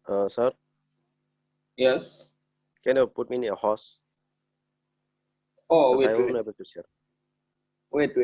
Sir, Yes. can you put me in a host? Oh, Because I wait, am wait, unable to share. wait.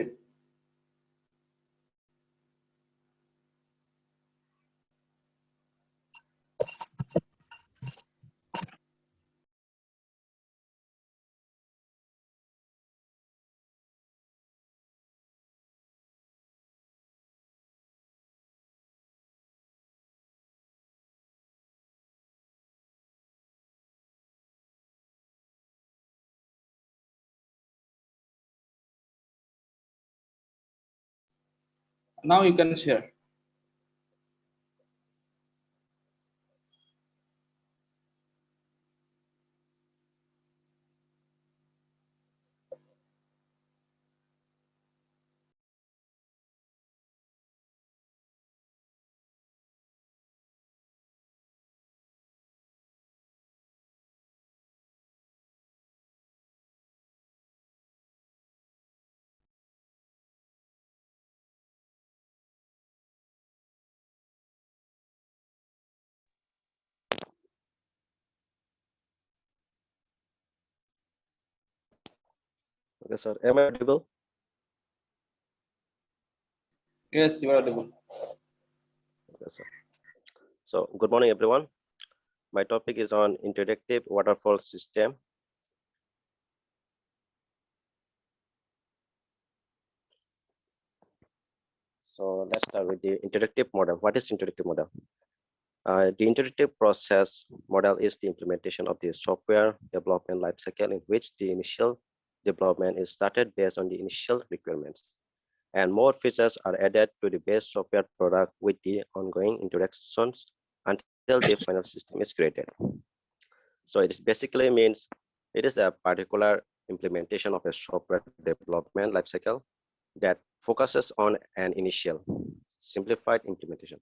Now you can share. Okay, sir. Am I audible? Yes, you are audible. Okay, sir. So, good morning, everyone. My topic is on interactive waterfall system. So, let's start with the interactive model. What is interactive model? The interactive process model is the implementation of the software development lifecycle in which the initial development is started based on the initial requirements, and more features are added to the base software product with the ongoing interactions until the final system is created. So it basically means it is a particular implementation of a software development lifecycle that focuses on an initial simplified implementation,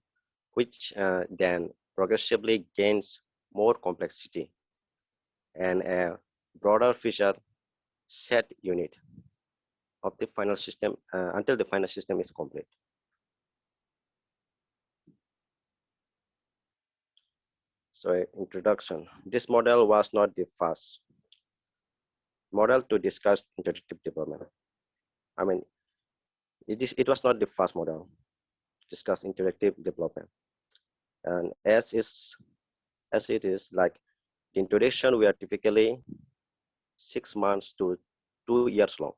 which then progressively gains more complexity and a broader feature set unit of the final system until the final system is complete. So introduction. This model was not the first model to discuss interactive development. I mean, it was not the first model to discuss interactive development. And as it is like the introduction, we are typically 6 months to 2 years long.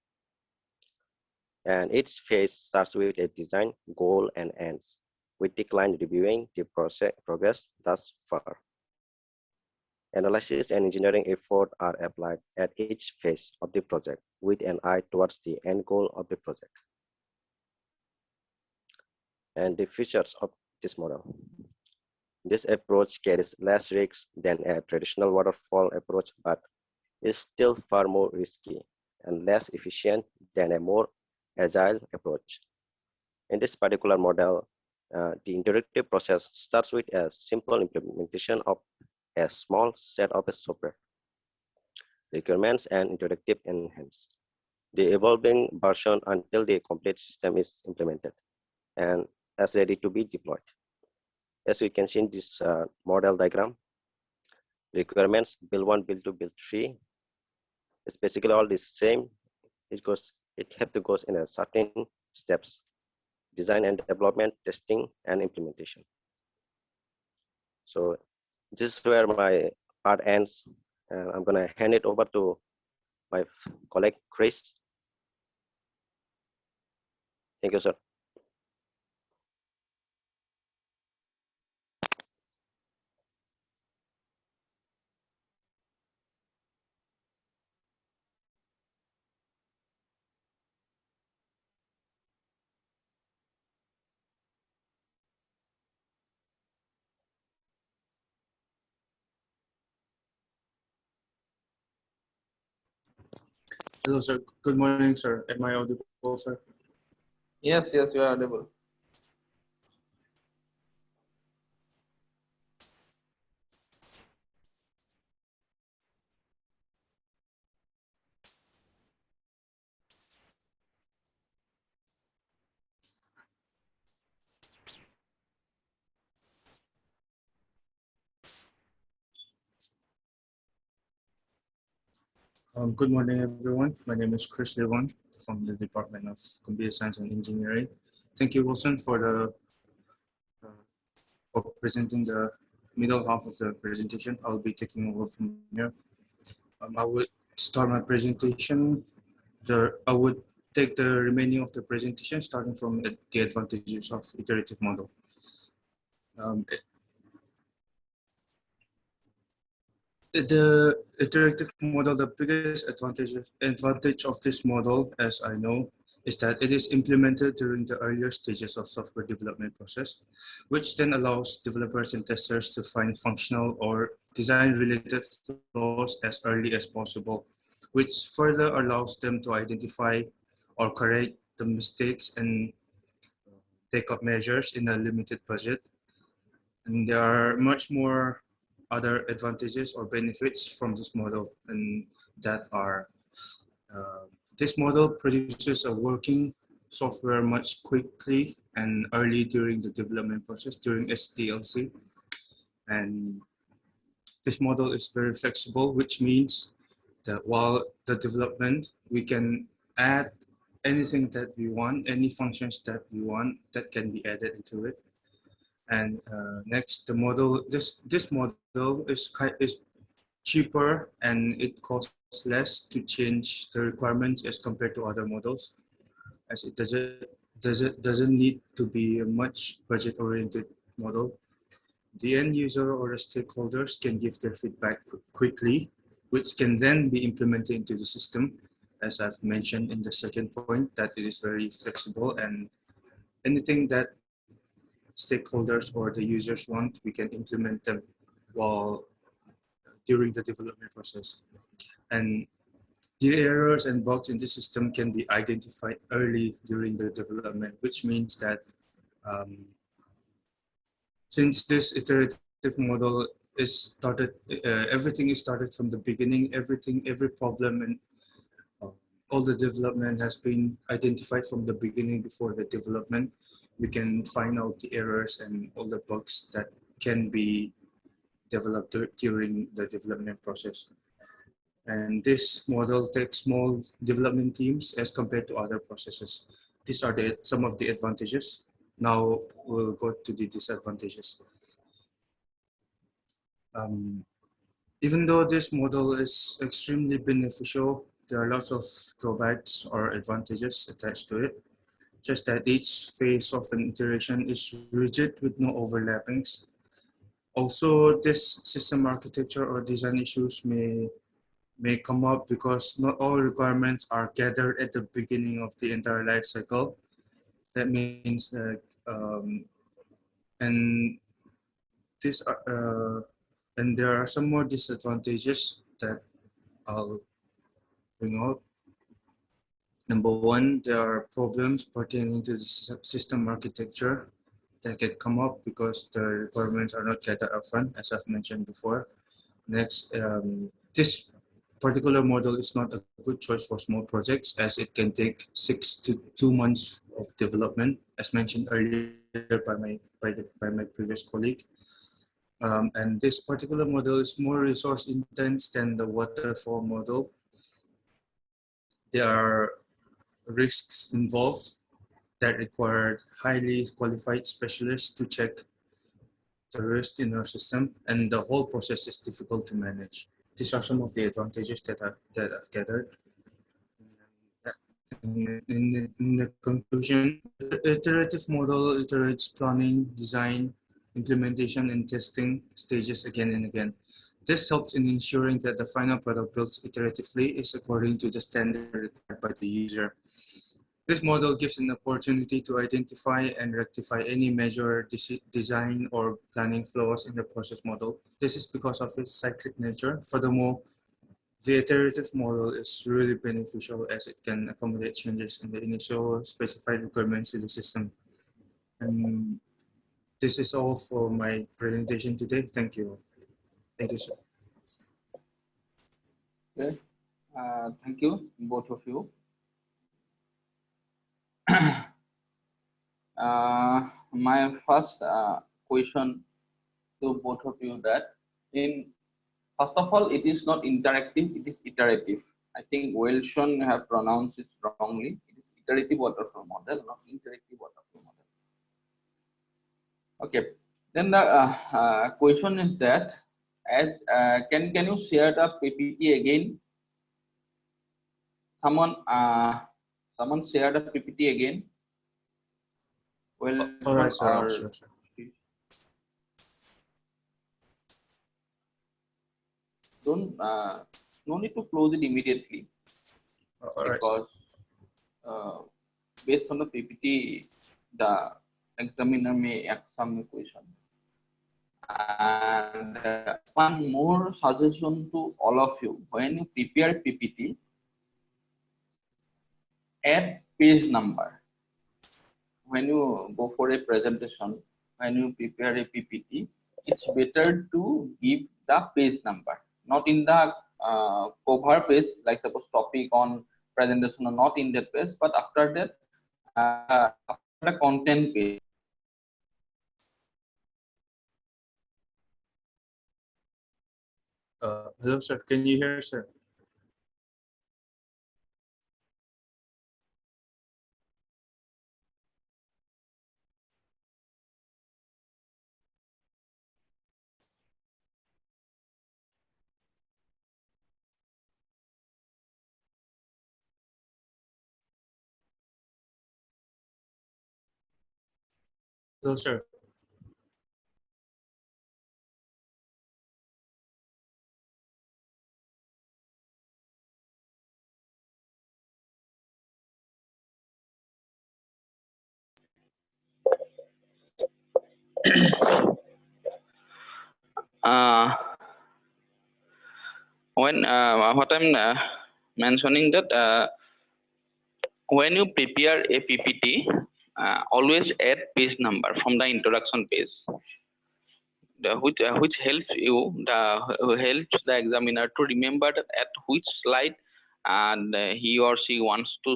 And each phase starts with a design, goal, and ends, with the client reviewing the progress thus far. Analysis and engineering effort are applied at each phase of the project with an eye towards the end goal of the project. And the features of this model. This approach carries less risks than a traditional waterfall approach, but is still far more risky and less efficient than a more agile approach. In this particular model, the interactive process starts with a simple implementation of a small set of software requirements and interactive enhance the evolving version until the complete system is implemented and as ready to be deployed. As we can see in this model diagram, requirements build 1, build 2, build 3. It's basically all the same. It have to go in a certain steps: design and development, testing, and implementation. So this is where my part ends. I'm gonna hand it over to my colleague Chris. Thank you, sir. Hello, sir. Good morning, sir. Am I audible, sir? Yes, you are audible. Good morning, everyone. My name is Chris Levon from the Department of Computer Science and Engineering. Thank you, Wilson, for presenting the middle half of the presentation. I'll be taking over from here. I would start my presentation. I would take the remaining of the presentation, starting from the advantages of iterative model. Um, the iterative model, the biggest advantage of this model, as I know, is that it is implemented during the earlier stages of software development process, which then allows developers and testers to find functional or design-related flaws as early as possible, which further allows them to identify or correct the mistakes and take up measures in a limited budget. And there are much more other advantages or benefits from this model, and that are this model produces a working software much quickly and early during the development process during SDLC. And this model is very flexible, which means that while the development, we can add anything that we want, any functions that we want that can be added into it. And next, this model is cheaper and it costs less to change the requirements as compared to other models, as it doesn't need to be a much budget oriented model. The end user or the stakeholders can give their feedback quickly, which can then be implemented into the system. As I've mentioned in the second point, that it is very flexible, and anything that stakeholders or the users want, we can implement them while during the development process. And the errors and bugs in the system can be identified early during the development, which means that since this iterative model is started, everything is started from the beginning, every problem and all the development has been identified from the beginning before the development. We can find out the errors and all the bugs that can be developed during the development process. And this model takes small development teams as compared to other processes. These are some of the advantages. Now we'll go to the disadvantages. Even though this model is extremely beneficial, there are lots of drawbacks or advantages attached to it. Just that each phase of an iteration is rigid with no overlappings. Also, this system architecture or design issues may come up because not all requirements are gathered at the beginning of the entire life cycle. That means that, and this and there are some more disadvantages that I'll bring out. Number one, there are problems pertaining to the system architecture that can come up because the requirements are not gathered upfront, as I've mentioned before. Next, this particular model is not a good choice for small projects, as it can take 6 to 2 months of development, as mentioned earlier by my previous colleague. And this particular model is more resource intense than the waterfall model. There are risks involved that require highly qualified specialists to check the risk in our system, and the whole process is difficult to manage. These are some of the advantages that I've gathered. In the conclusion, the iterative model iterates planning, design, implementation, and testing stages again and again. This helps in ensuring that the final product built iteratively is according to the standard required by the user. This model gives an opportunity to identify and rectify any major design or planning flaws in the process model. This is because of its cyclic nature. Furthermore, the iterative model is really beneficial as it can accommodate changes in the initial specified requirements to the system. And this is all for my presentation today. Thank you. Thank you, sir. Okay. Thank you, both of you. My first question to both of you that first of all, it is not interactive, it is iterative. I think Wilson have pronounced it wrongly. It is iterative waterfall model, not interactive waterfall model. Okay. Then the question is that, as can you share the PPT again? Someone share the PPT again. All right, Wilson sir. or Sure, sir. don't no need to close it immediately, All right, sir. because uh, based on the PPT, the examiner may ask some question. And one more suggestion to all of you: when you prepare PPT, add page number. When you go for a presentation, when you prepare a PPT, it's better to give the page number, not in the cover page, like suppose topic on presentation or not in that page, but after that, after the content page. Hello, sir. Can you hear, sir? Hello, sir. Uh, when what I'm mentioning that when you prepare a PPT, always add page number from the introduction page, which helps you helps the examiner to remember that at which slide and he or she wants to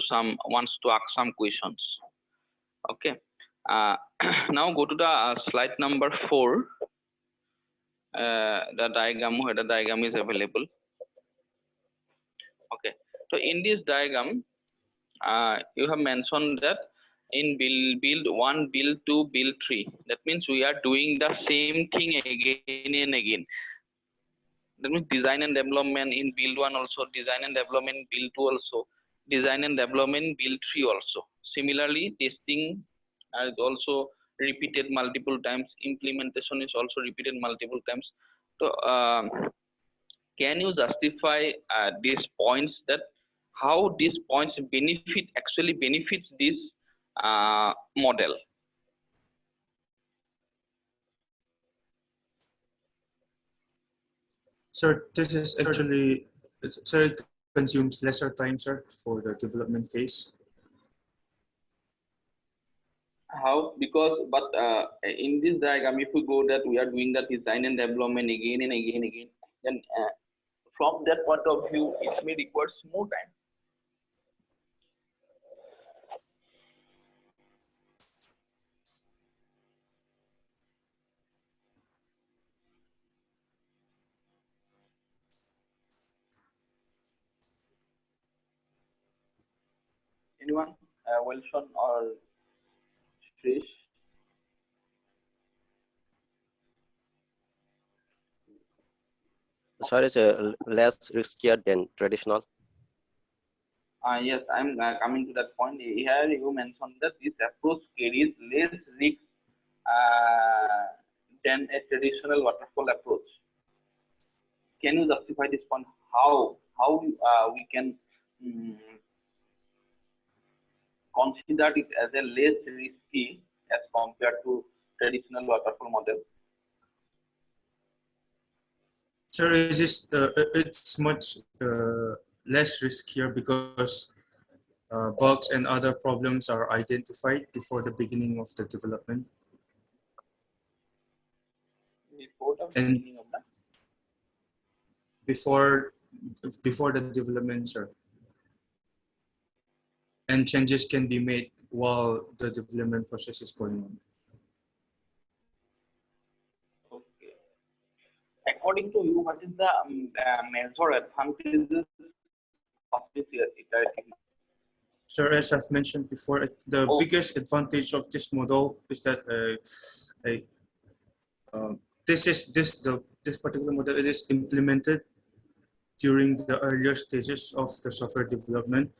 ask some questions. Okay. Now go to the slide number 4. The diagram, where the diagram is available. Okay, so in this diagram, you have mentioned that in build 1, build 2, build 3. That means we are doing the same thing again and again. That means design and development in build 1 also, design and development in build 2 also, design and development in build 3 also. Similarly, testing is also repeated multiple times. Implementation is also repeated multiple times. So can you justify these points, that how these points actually benefits this model? Sir, this is actually, sir, it consumes lesser time, sir, for the development phase. How? Because but in this diagram, if we go that we are doing the design and development again and again and again, then from that point of view, it may require more time. Anyone? Wilson or Trish? Sorry, it's less riskier than traditional. Yes, I'm coming to that point. Here you mentioned that this approach carries less risk than a traditional waterfall approach. Can you justify this point? How we can consider it as a less risky as compared to traditional waterfall model? Sir, it's much less riskier because bugs and other problems are identified before the beginning of the development. Before the And beginning of the before the development, sir. And changes can be made while the development process is going on. Okay. According to you, what is the major advantages of this iterative. Sir, as I've mentioned before, the biggest advantage of this model is that this particular model, it is implemented during the earlier stages of the software development,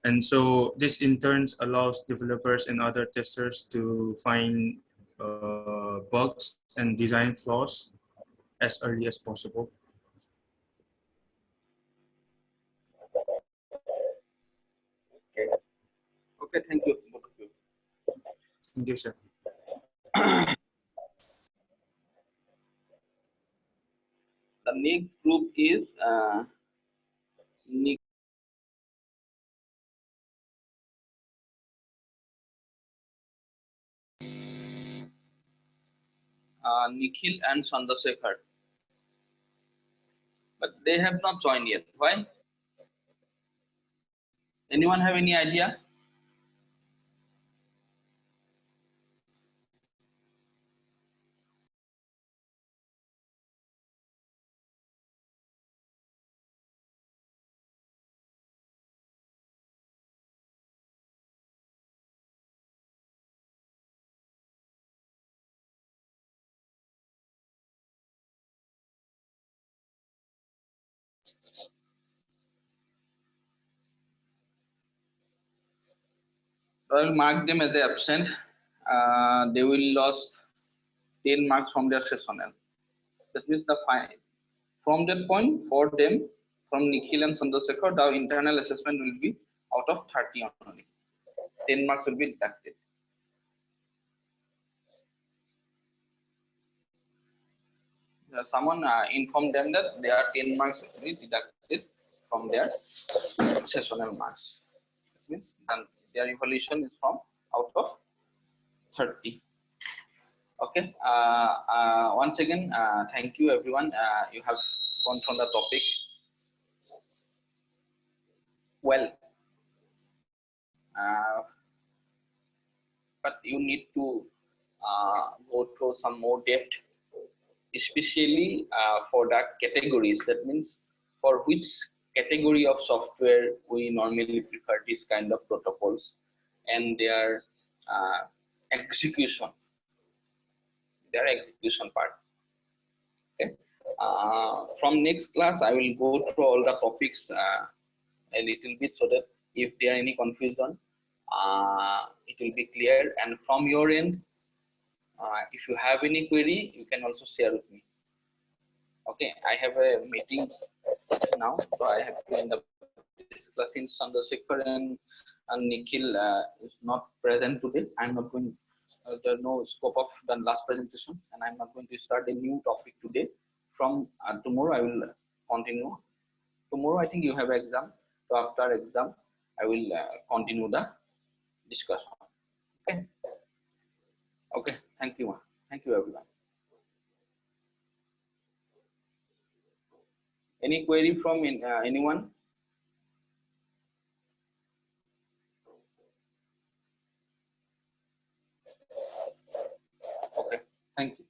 and so this in turn allows developers and other testers to find bugs and design flaws as early as possible. Okay, thank you, both of you. Thank you, sir. The next group is Nikhil and Chandrasekhar, but they have not joined yet. Why? Anyone have any idea? I will mark them as absent. They will lose 10 marks from their sessional. That means the fine. From that point, for them, from Nikhil and Chandrasekhar, the internal assessment will be out of 30 only. 10 marks will be deducted. Someone informed them that there are 10 marks will be deducted from their sessional marks. That means their evaluation is from out of 30. Okay. Once again, thank you everyone. You have gone from the topic well, but you need to go through some more depth, especially for the categories. That means for which category of software we normally prefer this kind of protocols and their execution part. Okay. From next class, I will go through all the topics a little bit so that if there are any confusion, it will be clear. And from your end, if you have any query, you can also share with me. Okay, I have a meeting now, so I have to end up this class. Since Chandrasekhar and Nikhil is not present today, I'm not going. There's no scope of the last presentation, and I'm not going to start a new topic today. From tomorrow, I will continue. Tomorrow, I think you have exam. So after exam, I will continue the discussion. Okay. Okay. Thank you. Thank you, everyone. Any query from anyone? Okay. Thank you.